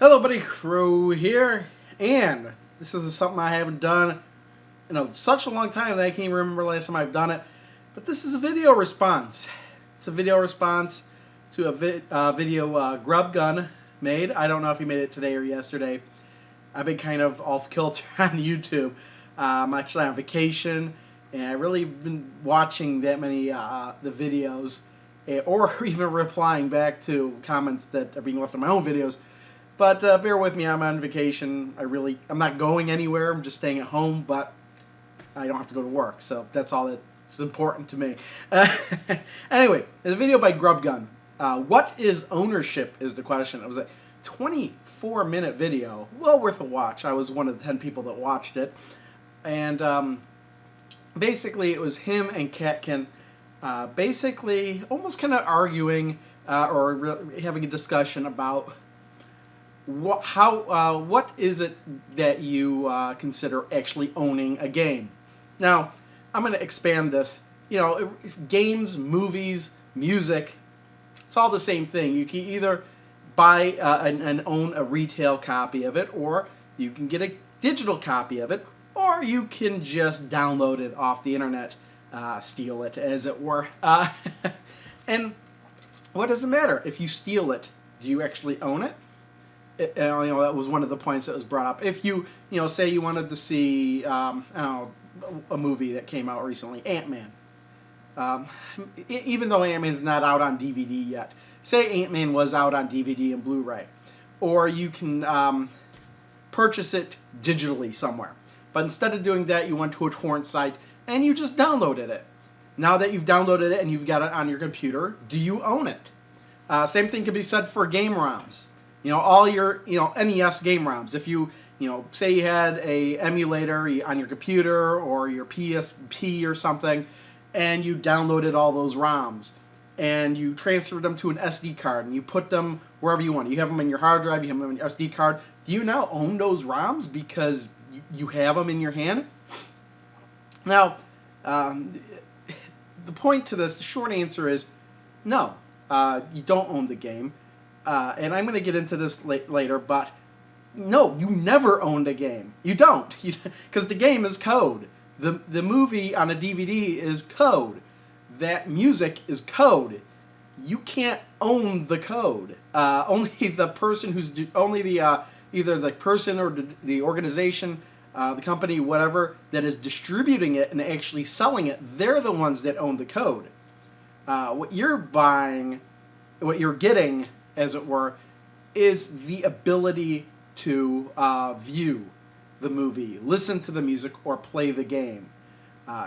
Hello buddy, Crew here, and this is something I haven't done in such a long time that I can't even remember the last time I've done it, but this is a video response. It's a video response to a video Grubgun made. I don't know if he made it today or yesterday. I've been kind of off kilter on YouTube. I'm actually on vacation, and I really been watching that many the videos, or even replying back to comments that are being left on my own videos. But bear with me, I'm on vacation. I'm not going anywhere. I'm just staying at home, but I don't have to go to work, so that's all that's important to me. Anyway, there's a video by Grubgun. What is ownership is the question. It was a 24-minute video, well worth a watch. I was one of the 10 people that watched it. And basically it was him and CatKin basically almost kind of arguing or having a discussion about what is it that you consider actually owning a game. Now, I'm going to expand this. You know, games, movies, music, it's all the same thing. You can either buy and own a retail copy of it, or you can get a digital copy of it, or you can just download it off the internet, steal it, as it were. And what does it matter if you steal it? Do you actually own it? That was one of the points that was brought up. If you say you wanted to see, I don't know, a movie that came out recently, Ant-Man. Even though Ant-Man's not out on DVD yet, say Ant-Man was out on DVD and Blu-ray, or you can purchase it digitally somewhere. But instead of doing that, you went to a torrent site and you just downloaded it. Now that you've downloaded it and you've got it on your computer, do you own it? Same thing can be said for game ROMs. All your NES game ROMs. If you say you had a emulator on your computer or your PSP or something, and you downloaded all those ROMs, and you transferred them to an SD card, and you put them wherever you want. You have them in your hard drive, you have them in your SD card. Do you now own those ROMs because you have them in your hand? Now, the point to this, the short answer is no. You don't own the game. And I'm going to get into this later, but no, you never owned a game. You don't, because the game is code. The movie on a DVD is code. That music is code. You can't own the code. Only the person either the person or the organization, the company, whatever, that is distributing it and actually selling it, they're the ones that own the code. What you're buying, what you're getting, as it were, is the ability to view the movie, listen to the music, or play the game.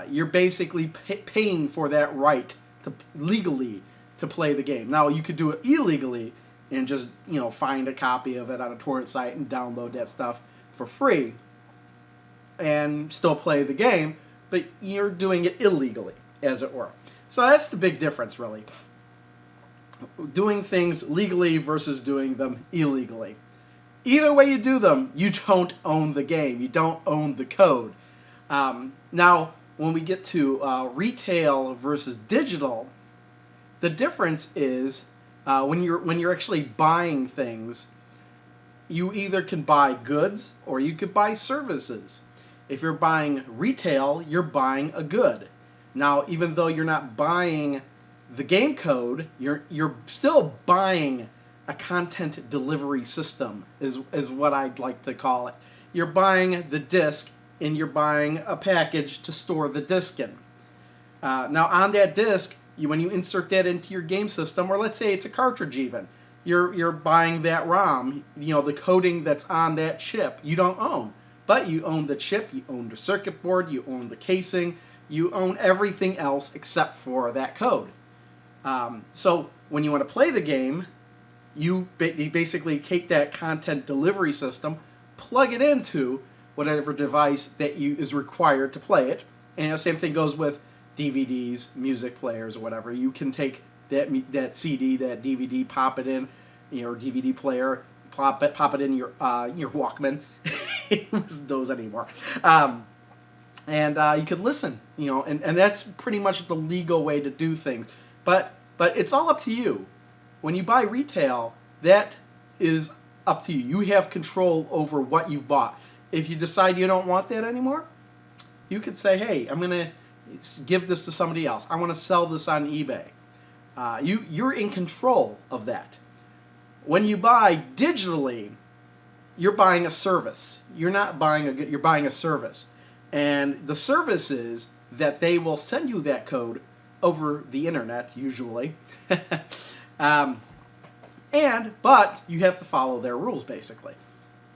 You're basically paying for that right to legally to play the game. Now, you could do it illegally and just find a copy of it on a torrent site and download that stuff for free and still play the game, but you're doing it illegally, as it were. So that's the big difference, really. Doing things legally versus doing them illegally. Either way you do them, you don't own the game. You don't own the code. Now, when we get to retail versus digital, the difference is when you're actually buying things, you either can buy goods or you could buy services. If you're buying retail, you're buying a good. Now, even though you're not buying the game code, you're still buying a content delivery system, is what I'd like to call it. You're buying the disc, and you're buying a package to store the disc in. Now, on that disc, when you insert that into your game system, or let's say it's a cartridge even, you're buying that ROM, the coding that's on that chip, you don't own. But you own the chip, you own the circuit board, you own the casing, you own everything else except for that code. So when you want to play the game, you basically take that content delivery system, plug it into whatever device that is required to play it. And the same thing goes with DVDs, music players, or whatever. You can take that CD, that DVD, pop it in your DVD player, pop it in your Walkman. It wasn't those anymore. And you could listen, and that's pretty much the legal way to do things. But it's all up to you. When you buy retail, that is up to you. You have control over what you've bought. If you decide you don't want that anymore, you could say, hey, I'm going to give this to somebody else. I want to sell this on eBay. You're in control of that. When you buy digitally, you're buying a service. You're not buying a good, you're buying a service. And the service is that they will send you that code over the internet, usually. But you have to follow their rules, basically.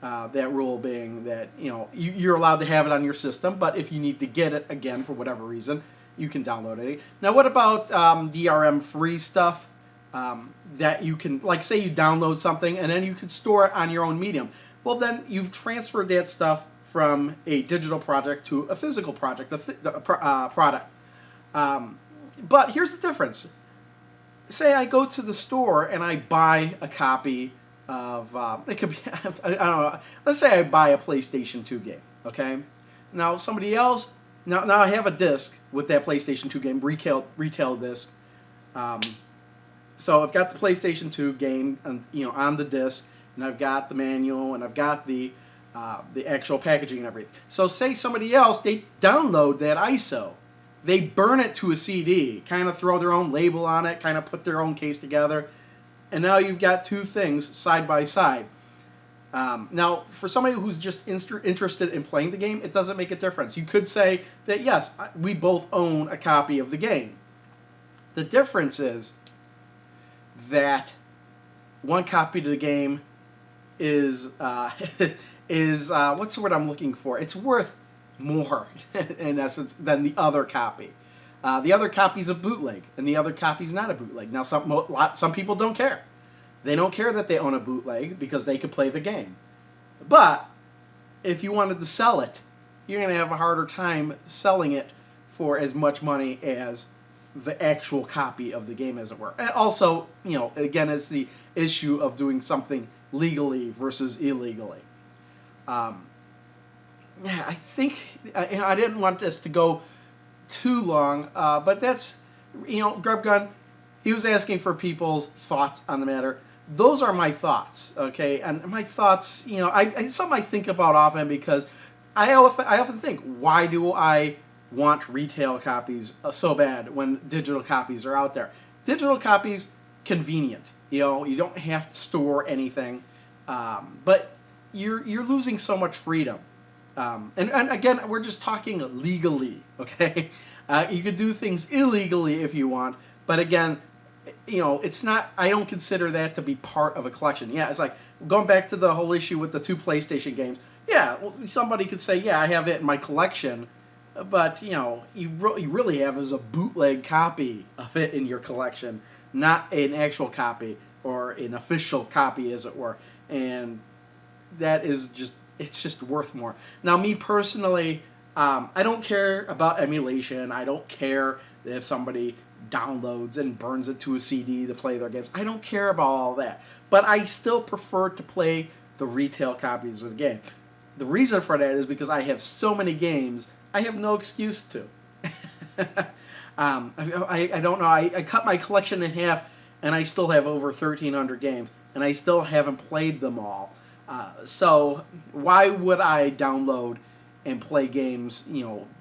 That rule being that you're allowed to have it on your system, but if you need to get it again for whatever reason, you can download it. Now, what about DRM free stuff that you can, like, say you download something and then you can store it on your own medium? Well, then you've transferred that stuff from a digital project to a physical project, product. But here's the difference. Say I go to the store and I buy a copy of, it could be, I don't know, let's say I buy a PlayStation 2 game, okay? Now somebody else, now I have a disc with that PlayStation 2 game, retail disc. So I've got the PlayStation 2 game, on the disc, and I've got the manual, and I've got the actual packaging and everything. So say somebody else, they download that ISO. They burn it to a CD, kind of throw their own label on it, kind of put their own case together, and now you've got two things side by side. Now, for somebody who's just interested in playing the game, it doesn't make a difference. You could say that, yes, we both own a copy of the game. The difference is that one copy of the game is what's the word I'm looking for? It's worth more, in essence, than the other copy. The other copy's a bootleg, and the other copy's not a bootleg. Now, some people don't care. They don't care that they own a bootleg because they could play the game. But if you wanted to sell it, you're going to have a harder time selling it for as much money as the actual copy of the game, as it were. And also, again, it's the issue of doing something legally versus illegally. Yeah, I think I didn't want this to go too long, but that's, Grubgun, he was asking for people's thoughts on the matter. Those are my thoughts, okay? And my thoughts, something I think about often, because I often think, why do I want retail copies so bad when digital copies are out there? Digital copies, convenient. You don't have to store anything, but you're losing so much freedom. And again, we're just talking legally, okay? You could do things illegally if you want, but again, it's not, I don't consider that to be part of a collection. Yeah, it's like, going back to the whole issue with the two PlayStation games, yeah, well, somebody could say, yeah, I have it in my collection, but, you really have is a bootleg copy of it in your collection, not an actual copy, or an official copy, as it were, and that is just, it's just worth more. Now, me personally, I don't care about emulation. I don't care if somebody downloads and burns it to a CD to play their games. I don't care about all that. But I still prefer to play the retail copies of the game. The reason for that is because I have so many games, I have no excuse to. I don't know. I cut my collection in half, and I still have over 1,300 games, and I still haven't played them all. So why would I download and play games,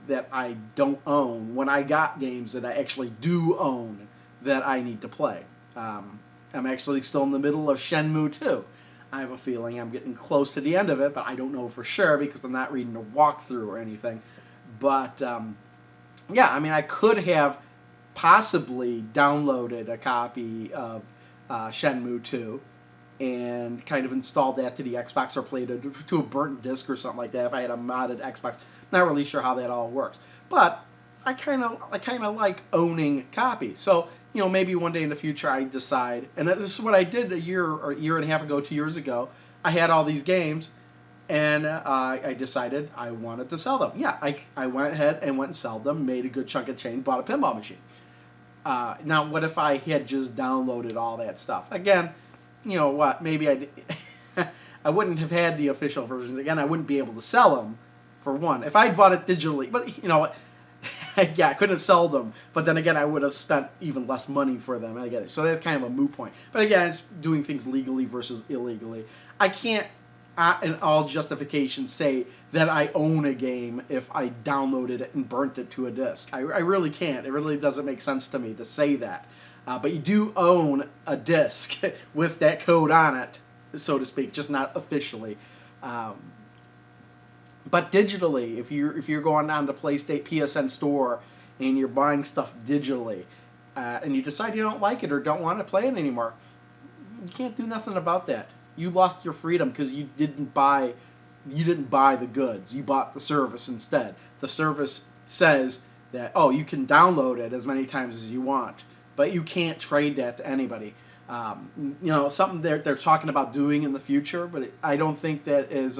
that I don't own, when I got games that I actually do own that I need to play? I'm actually still in the middle of Shenmue 2. I have a feeling I'm getting close to the end of it, but I don't know for sure because I'm not reading a walkthrough or anything. But, yeah, I mean, I could have possibly downloaded a copy of Shenmue 2 and kind of installed that to the Xbox, or played it to a burnt disc or something like that if I had a modded Xbox. Not really sure how that all works. But I kind of like owning copies. So, maybe one day in the future I decide, and this is what I did a year and a half ago, 2 years ago. I had all these games, and I decided I wanted to sell them. Yeah, I went ahead and went and sold them, made a good chunk of change, bought a pinball machine. Now, what if I had just downloaded all that stuff? Again, maybe I wouldn't have had the official versions. Again, I wouldn't be able to sell them, for one. If I bought it digitally, but Yeah, I couldn't have sold them, but then again, I would have spent even less money for them. I get it. So that's kind of a moot point. But again, it's doing things legally versus illegally. I can't, in all justification, say that I own a game if I downloaded it and burnt it to a disc. I really can't. It really doesn't make sense to me to say that. But you do own a disc with that code on it, so to speak, just not officially. But digitally, if you're going on the PSN store and you're buying stuff digitally, and you decide you don't like it or don't want to play it anymore, you can't do nothing about that. You lost your freedom because you didn't buy the goods. You bought the service instead. The service says that, oh, you can download it as many times as you want, but you can't trade that to anybody. Something they're talking about doing in the future, but I don't think that is.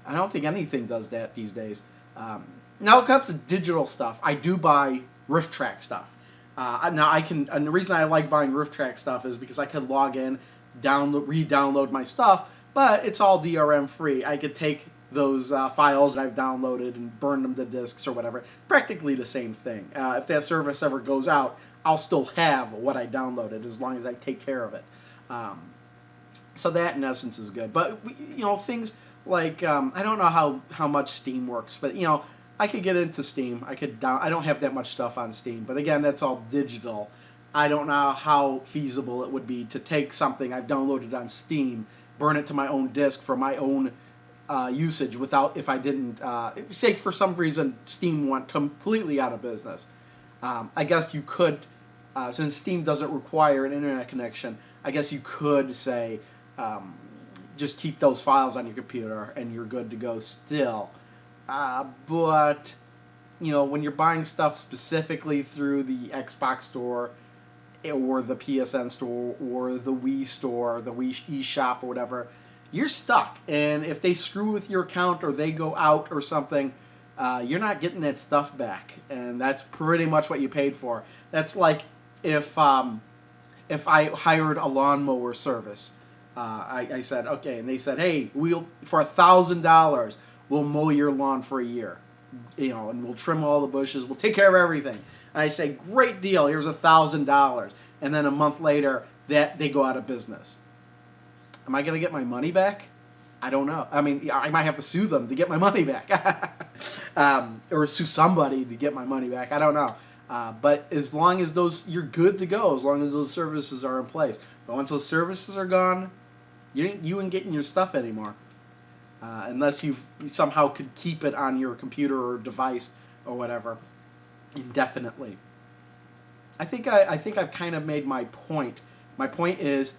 I don't think anything does that these days. Now, when it comes to digital stuff, I do buy RiffTrax stuff. Now, and the reason I like buying RiffTrax stuff is because I could log in, re-download my stuff, but it's all DRM free. I could take those files that I've downloaded and burn them to disks or whatever. Practically the same thing. If that service ever goes out, I'll still have what I downloaded as long as I take care of it. So that, in essence, is good. But things like I don't know how much Steam works, but I could get into Steam. I don't have that much stuff on Steam, but again, that's all digital. I don't know how feasible it would be to take something I've downloaded on Steam, burn it to my own disk for my own usage if I didn't say for some reason Steam went completely out of business. I guess you could, since Steam doesn't require an internet connection, I guess you could say just keep those files on your computer and you're good to go still. But when you're buying stuff specifically through the Xbox store or the PSN store or the Wii store, the Wii eShop or whatever, you're stuck. And if they screw with your account or they go out or something, you're not getting that stuff back. And that's pretty much what you paid for. That's like if I hired a lawnmower service. I said, okay, and they said, hey, for $1,000, we'll mow your lawn for a year, and we'll trim all the bushes, we'll take care of everything. And I say, great deal, here's $1,000, and then a month later, they go out of business. Am I going to get my money back? I don't know. I mean, I might have to sue them to get my money back, or sue somebody to get my money back. I don't know. But as long as you're good to go, as long as those services are in place. But once those services are gone, you ain't getting your stuff anymore, unless you somehow could keep it on your computer or device or whatever indefinitely. I think I've kind of made my point. My point is,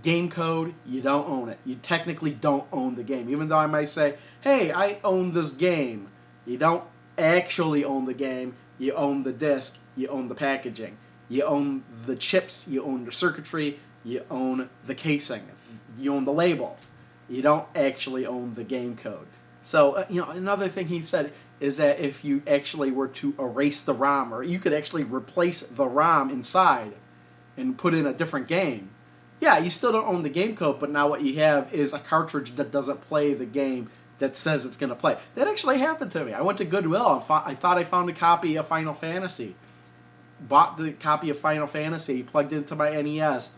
game code, you don't own it. You technically don't own the game, even though I might say, hey, I own this game. You don't actually own the game. You own the disc. You own the packaging. You own the chips. You own the circuitry. You own the casing. You own the label. You don't actually own the game code. So, another thing he said is that if you actually were to erase the ROM, or you could actually replace the ROM inside and put in a different game, yeah, you still don't own the game code, but now what you have is a cartridge that doesn't play the game that says it's going to play. That actually happened to me. I went to Goodwill and I thought I found a copy of Final Fantasy. Bought the copy of Final Fantasy, plugged it into my NES,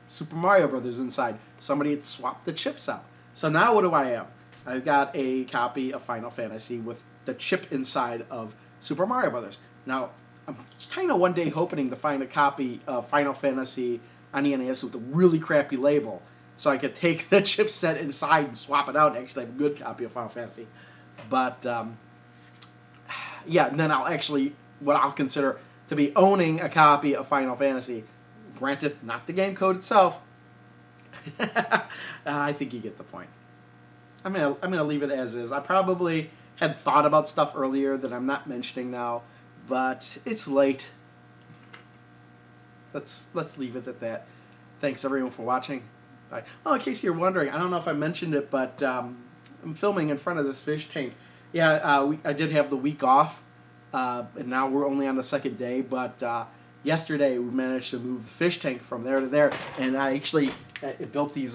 Super Mario Brothers inside. Somebody had swapped the chips out. So now what do I have? I've got a copy of Final Fantasy with the chip inside of Super Mario Brothers. Now, I'm kind of one day hoping to find a copy of Final Fantasy on the NES with a really crappy label, so I could take the chipset inside and swap it out and actually have a good copy of Final Fantasy. But, yeah, and then what I'll consider to be owning a copy of Final Fantasy. Granted, not the game code itself. I think you get the point. I'm gonna leave it as is. I probably had thought about stuff earlier that I'm not mentioning now, but it's late. Let's leave it at that. Thanks everyone for watching. Bye. Oh, in case you're wondering, I don't know if I mentioned it, but I'm filming in front of this fish tank. Yeah, I did have the week off, and now we're only on the second day, but Yesterday we managed to move the fish tank from there to there, and I actually built these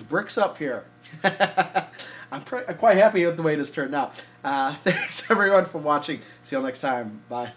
bricks up here. I'm quite happy with the way this turned out. Thanks everyone for watching. See you next time. Bye.